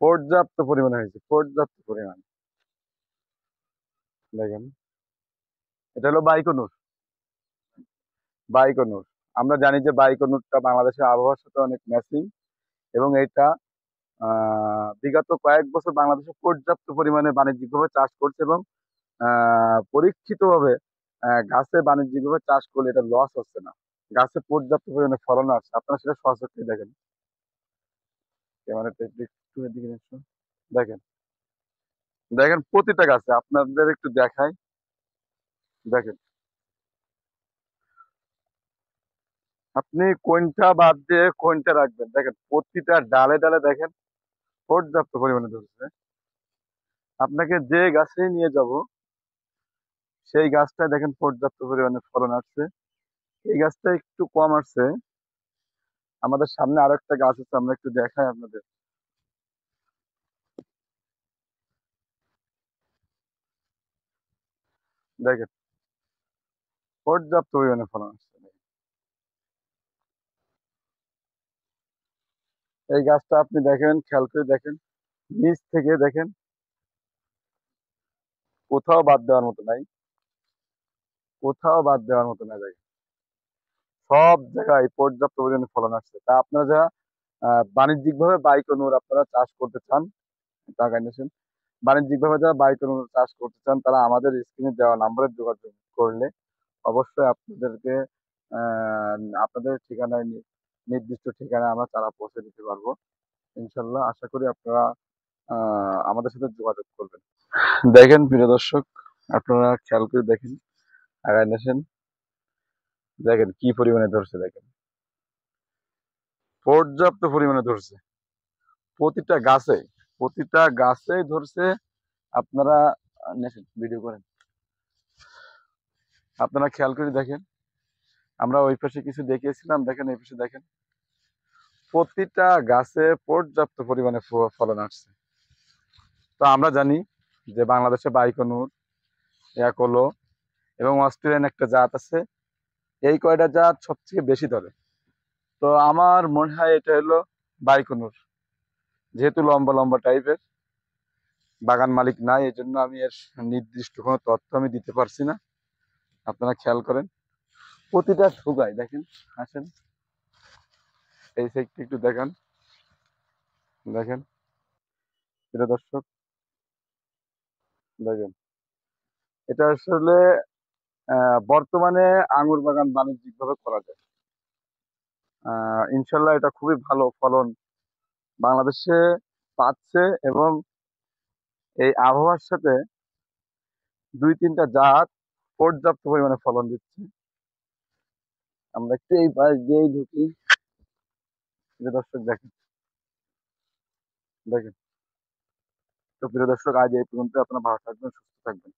পর্যাপ্ত পরিমাণে হয়েছে, পর্যাপ্ত পরিমাণ। দেখেন, এটা হলো বাইকনুর। বাইকনুর, আমরা জানি যে বাইকনুরটা বাংলাদেশের আবহাওয়ার সাথে অনেক ম্যাচিং, এবং এটা বিগত কয়েক বছর বাংলাদেশে পর্যাপ্ত পরিমাণে বাণিজ্যিকভাবে চাষ করছে, এবং পরীক্ষিতভাবে গাছে বাণিজ্যিকভাবে চাষ করলে এটা লস হচ্ছে না। গাছে পর্যাপ্ত পরিমাণে ফলন আসছে, আপনারা সেটা সচক্ষে দেখেন। ক্যামেরাটা একটু এদিকে নিয়ে আসুন। দেখেন, দেখেন প্রতিটা গাছে, আপনাদের একটু দেখাই। দেখেন, আপনি কোনটা বাদ দিয়ে কোনটা রাখবেন, দেখেন প্রতিটা ডালে ডালে দেখেন পর্যাপ্ত পরিমাণে ধরছে। আপনাকে যে গাছে নিয়ে যাব, সেই গাছটায় দেখেন পর্যাপ্ত পরিমাণে ফলন আসছে। এই গাছটা একটু কম আসছে। আমাদের সামনে আরো একটা গাছ আছে, আমরা একটু দেখাই আপনাদের। দেখেন পর্যাপ্ত পরিমাণে ফলন আসছে। এই গাছটা আপনি দেখেন, খেয়াল করে দেখেন, নিচ থেকে দেখেন, কোথাও বাদ দেওয়ার মতো নাই, কোথাও বাদ দেওয়ার মতো নাই। দেখেন সব জায়গায় পর্যাপ্ত পরিমাণে ফলন আসছে। তা আপনারা যারা বাণিজ্যিক ভাবে বাইকনুর আপনারা চাষ করতে চান, টাকা নিয়েছেন, বাণিজ্যিক ভাবে যারা বাইকনুর চাষ করতে চান, তারা আমাদের স্ক্রিনে দেওয়া নাম্বারে যোগাযোগ করলে অবশ্যই আপনাদেরকে আহ, আপনাদের ঠিকানায় নির্দিষ্ট ঠিকানায় আমরা চারা পৌঁছে দিতে পারবো। ইনশাল্লাহ আশা করি আপনারা আমাদের সাথে যোগাযোগ করবেন। দেখেন প্রিয় দর্শক, আপনারা খেয়াল করে দেখেন, আগায় নেছেন, দেখেন কি পরিমাণে ধরছে, দেখেন পর্যাপ্ত পরিমাণে ধরছে প্রতিটা গাছে, প্রতিটা গাছেই ধরছে। আপনারা নেছেন, ভিডিও করেন, আপনারা খেয়াল করে দেখেন। আমরা ওই পাশে কিছু দেখিয়েছিলাম, দেখেন এই পাশে দেখেন প্রতিটা গাছে পর্যাপ্ত পরিমাণে ফলন আসছে। তো আমরা জানি যে বাংলাদেশে বাইকনুর, একলো এবং অস্ট্রেলিয়ান একটা জাত আছে, এই কয়টা জাত সবথেকে বেশি ধরে। তো আমার মনে হয় এটা হলো বাইকনুর। যেহেতু লম্বা লম্বা টাইপের, বাগান মালিক নাই, এই জন্য আমি এর নির্দিষ্ট কোনো তথ্য আমি দিতে পারছি না। আপনারা খেয়াল করেন প্রতিটা ঠুকায় দেখেন। আসেন এই সাইডটা একটু দেখান, দেখেন প্রিয় দর্শক, দেখেন এটা আসলে বর্তমানে আঙ্গুর বাগান বাণিজ্যিক ভাবে করা যায়। ইনশাল্লাহ এটা খুবই ভালো ফলন বাংলাদেশে পাচ্ছে, এবং এই আবহাওয়ার সাথে দুই তিনটা জাত পর্যাপ্ত পরিমাণে ফলন দিচ্ছে। আমরা একটু এই পাশ দিয়েই ঢুকি। প্রিয় দর্শক দেখেন, দেখেন। তো প্রিয় দর্শক, আজ এই পর্যন্ত। আপনারা ভালো থাকবেন, সুস্থ থাকবেন।